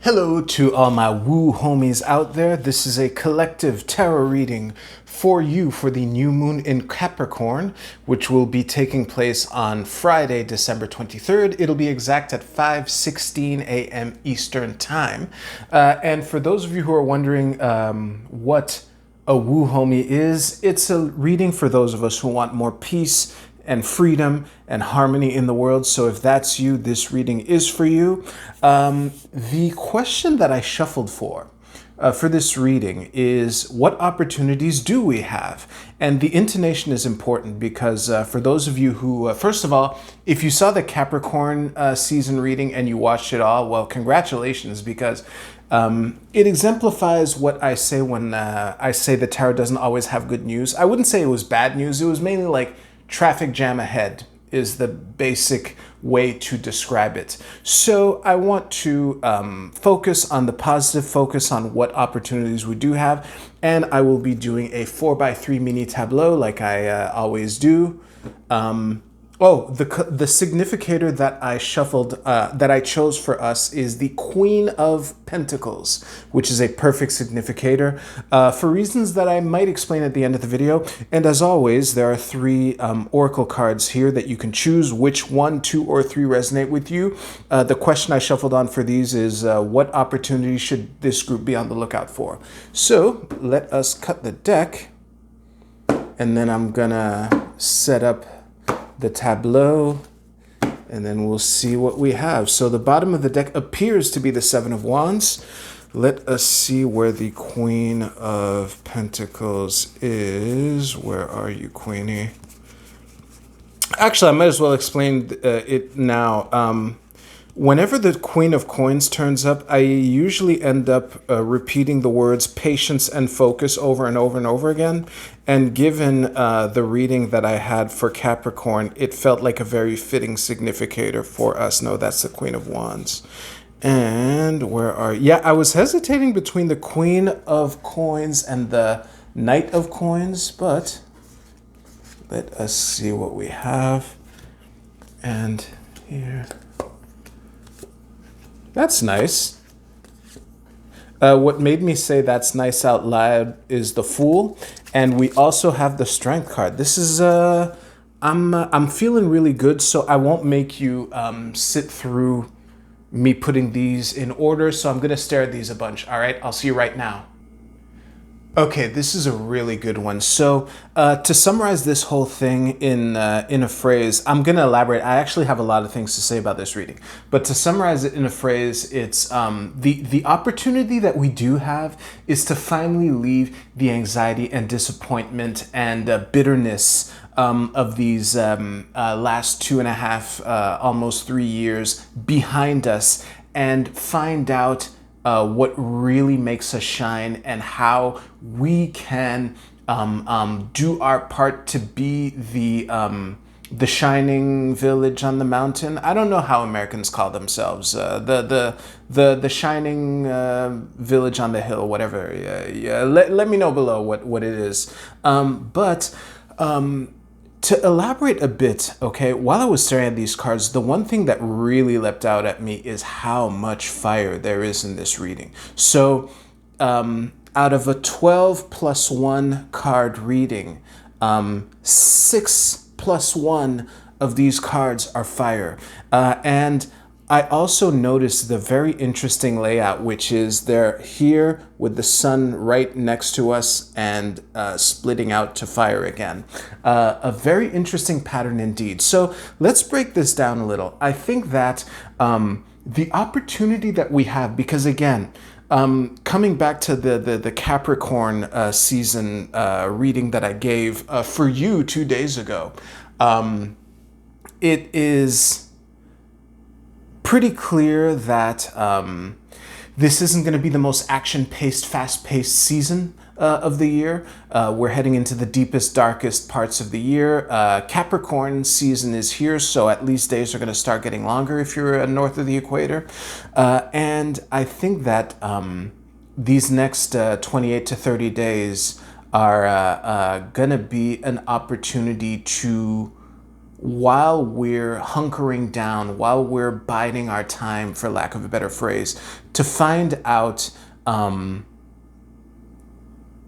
Hello to all my woo homies out there. This is a collective tarot reading for you for the new moon in Capricorn, which will be taking place on Friday, December 23rd. It'll be exact at 5:16 a.m. Eastern Time. And for those of you who are wondering what a woo homie is, it's a reading for those of us who want more peace and freedom and harmony in the world. So if that's you, this reading is for you. The question that I shuffled for this reading is, what opportunities do we have? And the intonation is important because for those of you who, first of all, if you saw the Capricorn season reading and you watched it all, well, congratulations, because it exemplifies what I say when I say the tarot doesn't always have good news. I wouldn't say it was bad news. It was mainly like traffic jam ahead is the basic way to describe it. So I want to focus on the positive, focus on what opportunities we do have, and I will be doing a 4x3 mini tableau like I always do. The significator that I shuffled, that I chose for us is the Queen of Pentacles, which is a perfect significator for reasons that I might explain at the end of the video. And as always, there are three oracle cards here that you can choose which one, two, or three resonate with you. The question I shuffled on for these is, what opportunity should this group be on the lookout for? So let us cut the deck, and then I'm gonna set up the tableau, and then we'll see what we have. So the bottom of the deck appears to be the Seven of Wands. Let us see where the Queen of Pentacles is. Where are you, Queenie? Actually, I might as well explain it now. Whenever the Queen of Coins turns up, I usually end up repeating the words patience and focus over and over and over again. And given the reading that I had for Capricorn, it felt like a very fitting significator for us. No, that's the Queen of Wands. And where are... Yeah, I was hesitating between the Queen of Coins and the Knight of Coins, but let us see what we have. And here... That's nice. What made me say that's nice out loud is the Fool, and we also have the Strength card. This is I'm feeling really good, so I won't make you sit through me putting these in order. So I'm gonna stare at these a bunch. All right, I'll see you right now. Okay, this is a really good one. So to summarize this whole thing in a phrase, I'm going to elaborate. I actually have a lot of things to say about this reading. But to summarize it in a phrase, it's the opportunity that we do have is to finally leave the anxiety and disappointment and bitterness of these last 2.5, almost 3 years behind us, and find out what really makes us shine and how we can do our part to be the shining village on the mountain. I don't know how Americans call themselves. The shining village on the hill, whatever. Let me know below what it is. To elaborate a bit, okay, while I was staring at these cards, the one thing that really leapt out at me is how much fire there is in this reading. So out of a 12 plus 1 card reading, 6 plus 1 of these cards are fire. And I also noticed the very interesting layout, which is they're here with the sun right next to us and splitting out to fire again. A very interesting pattern indeed. So let's break this down a little. I think that the opportunity that we have, because again, coming back to the Capricorn season reading that I gave for you 2 days ago, it is pretty clear that this isn't going to be the most action-paced, fast-paced season of the year. We're heading into the deepest, darkest parts of the year. Capricorn season is here, so at least days are going to start getting longer if you're north of the equator. And I think that these next 28 to 30 days are going to be an opportunity to while we're hunkering down, while we're biding our time, for lack of a better phrase, to find out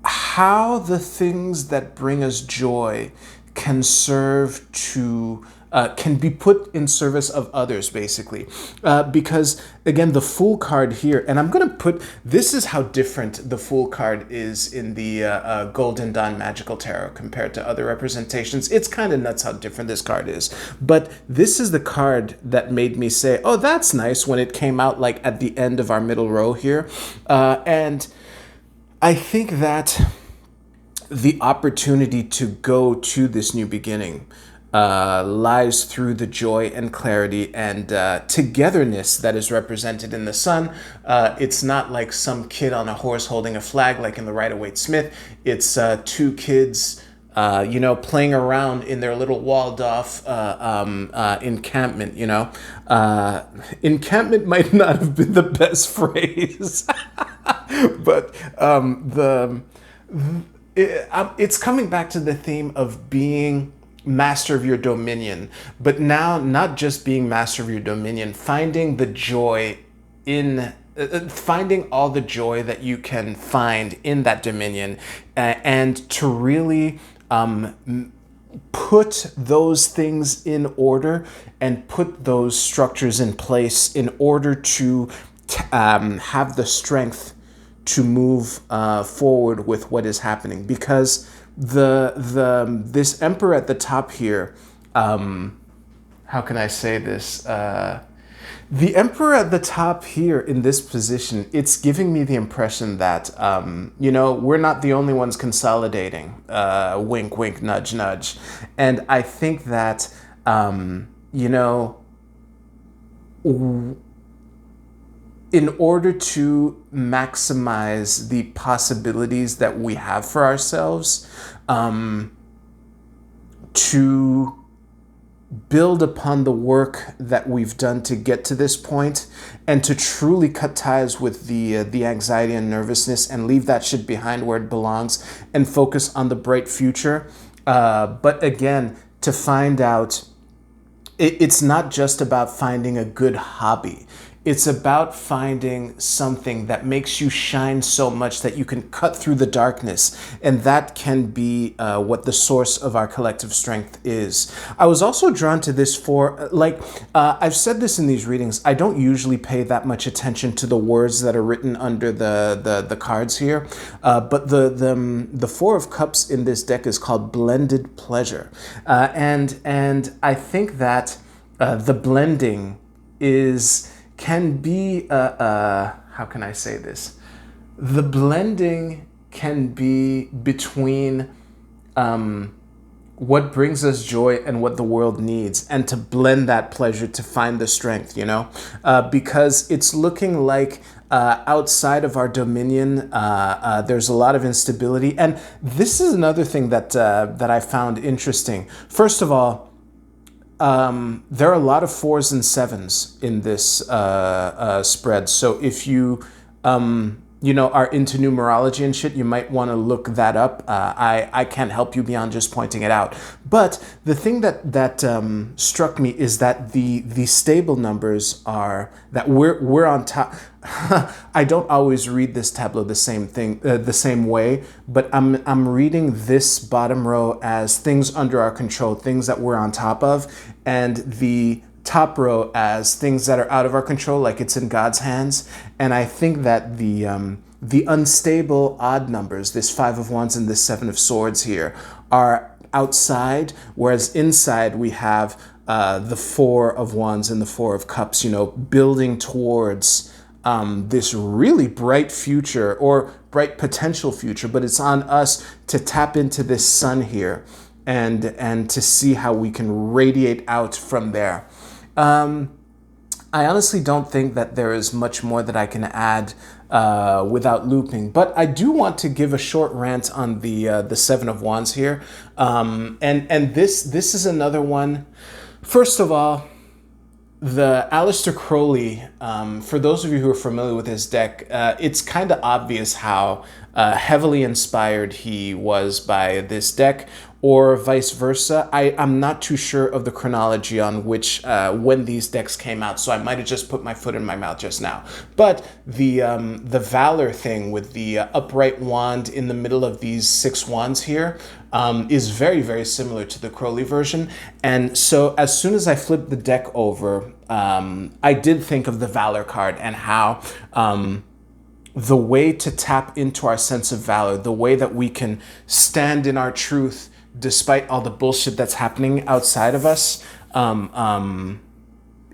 how the things that bring us joy can serve to can be put in service of others, basically. Because again, the Fool card here, and I'm going to put, this is how different the Fool card is in the Golden Dawn Magical Tarot compared to other representations. It's kind of nuts how different this card is. But this is the card that made me say, oh, that's nice, when it came out like at the end of our middle row here. And I think that the opportunity to go to this new beginning lies through the joy and clarity and togetherness that is represented in the sun. It's not like some kid on a horse holding a flag like in the Rider-Waite Smith. It's two kids, you know, playing around in their little walled-off encampment, you know. Encampment might not have been the best phrase, but it's coming back to the theme of being master of your dominion, but now not just being master of your dominion, finding the joy in finding all the joy that you can find in that dominion, and to really put those things in order and put those structures in place in order to have the strength to move forward with what is happening. Because this Emperor at the top here, how can I say this? The Emperor at the top here in this position, it's giving me the impression that, you know, we're not the only ones consolidating. Wink, wink, nudge, nudge. And I think that, you know, in order to maximize the possibilities that we have for ourselves, to build upon the work that we've done to get to this point, and to truly cut ties with the anxiety and nervousness and leave that shit behind where it belongs and focus on the bright future. But again, to find out, it's not just about finding a good hobby. It's about finding something that makes you shine so much that you can cut through the darkness. And that can be what the source of our collective strength is. I was also drawn to this for, like, I've said this in these readings, I don't usually pay that much attention to the words that are written under the cards here. But the Four of Cups in this deck is called Blended Pleasure. And I think that the blending can be, how can I say this? The blending can be between what brings us joy and what the world needs, and to blend that pleasure to find the strength, you know? Because it's looking like outside of our dominion, there's a lot of instability. And this is another thing that I found interesting. First of all, there are a lot of 4s and 7s in this spread. So if you, you know, are into numerology and shit, you might want to look that up. I can't help you beyond just pointing it out. But the thing that struck me is that the stable numbers are that we're on top. I don't always read this tableau the same way, but I'm reading this bottom row as things under our control, things that we're on top of, and the top row as things that are out of our control, like it's in God's hands. And I think that the unstable odd numbers, this 5 of Wands and this 7 of Swords here, are outside, whereas inside we have the 4 of Wands and the 4 of Cups, you know, building towards this really bright future, or bright potential future. But it's on us to tap into this sun here and to see how we can radiate out from there. I honestly don't think that there is much more that I can add without looping, but I do want to give a short rant on the 7 of Wands here. And this is another one. First of all, the Aleister Crowley, for those of you who are familiar with his deck, it's kind of obvious how heavily inspired he was by this deck, or vice versa. I'm not too sure of the chronology on which when these decks came out, so I might have just put my foot in my mouth just now. But the Valor thing with the upright wand in the middle of these 6 wands here is very, very similar to the Crowley version. And so as soon as I flipped the deck over, I did think of the Valor card and how the way to tap into our sense of valor, the way that we can stand in our truth despite all the bullshit that's happening outside of us,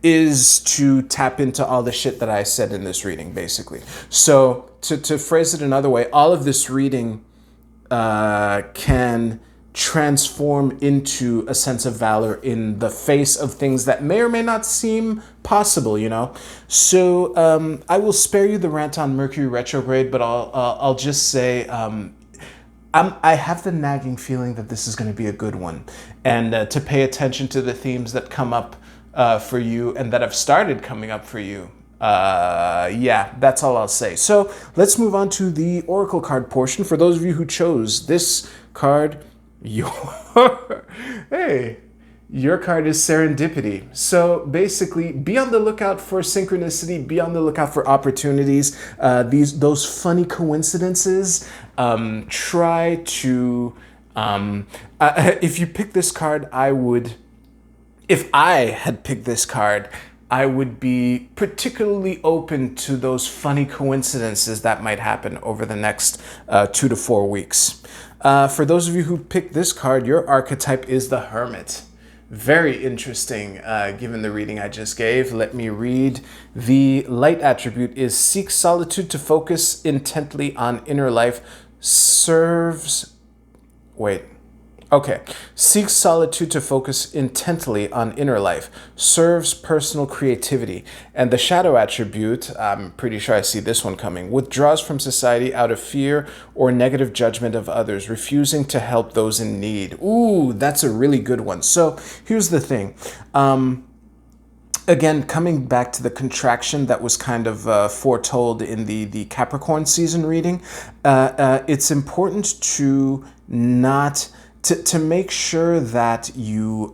is to tap into all the shit that I said in this reading, basically. So to phrase it another way, all of this reading can transform into a sense of valor in the face of things that may or may not seem possible, you know? So I will spare you the rant on Mercury retrograde, but I'll just say I have the nagging feeling that this is going to be a good one, and to pay attention to the themes that come up for you and that have started coming up for you. Yeah, that's all I'll say. So let's move on to the Oracle card portion. For those of you who chose this card, your card is Serendipity. So basically, be on the lookout for synchronicity, be on the lookout for opportunities, those funny coincidences. Try to, if you pick this card, if I had picked this card, I would be particularly open to those funny coincidences that might happen over the next 2 to 4 weeks. For those of you who picked this card, your archetype is the Hermit. Very interesting, given the reading I just gave. Let me read. The light attribute is seek solitude to focus intently on inner life. Seeks solitude to focus intently on inner life. Serves personal creativity. And the shadow attribute, I'm pretty sure I see this one coming, withdraws from society out of fear or negative judgment of others, refusing to help those in need. Ooh, that's a really good one. So here's the thing. Again, coming back to the contraction that was kind of foretold in the Capricorn season reading, it's important to not... To make sure that you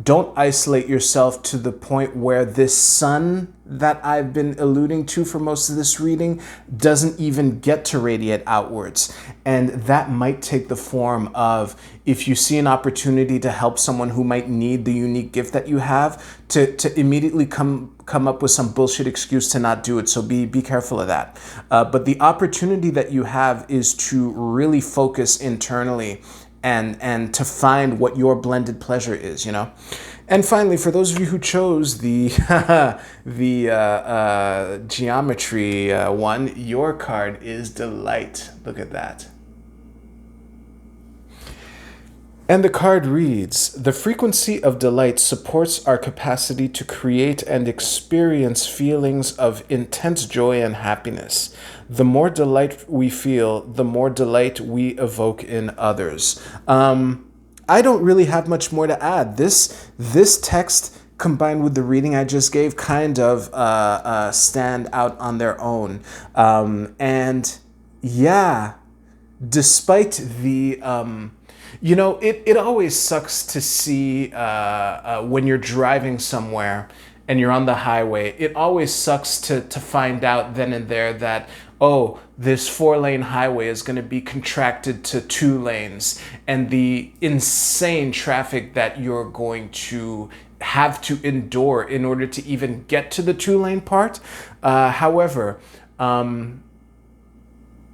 don't isolate yourself to the point where this sun that I've been alluding to for most of this reading doesn't even get to radiate outwards. And that might take the form of, if you see an opportunity to help someone who might need the unique gift that you have, to immediately come up with some bullshit excuse to not do it. So be careful of that. But the opportunity that you have is to really focus internally and to find what your blended pleasure is, you know? And finally, for those of you who chose the geometry one, your card is Delight. Look at that. And the card reads, the frequency of delight supports our capacity to create and experience feelings of intense joy and happiness. The more delight we feel, the more delight we evoke in others. I don't really have much more to add. This text combined with the reading I just gave kind of stand out on their own. And yeah, despite the... you know, it always sucks to see when you're driving somewhere and you're on the highway. It always sucks to find out then and there that, oh, this 4-lane highway is going to be contracted to 2 lanes, and the insane traffic that you're going to have to endure in order to even get to the 2-lane part. However,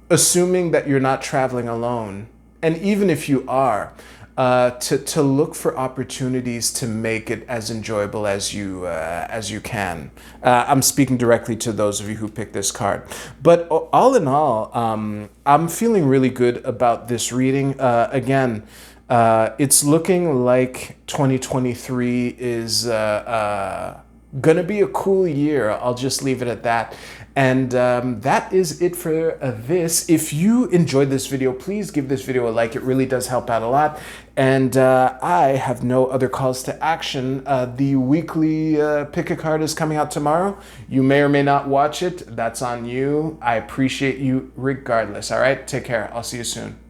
assuming that you're not traveling alone, and even if you are, to look for opportunities to make it as enjoyable as you can. I'm speaking directly to those of you who picked this card. But all in all, I'm feeling really good about this reading. Again, it's looking like 2023 is gonna be a cool year. I'll just leave it at that. And that is it for this. If you enjoyed this video, please give this video a like. It really does help out a lot. And I have no other calls to action. The weekly Pick a Card is coming out tomorrow. You may or may not watch it. That's on you. I appreciate you regardless. All right, take care. I'll see you soon.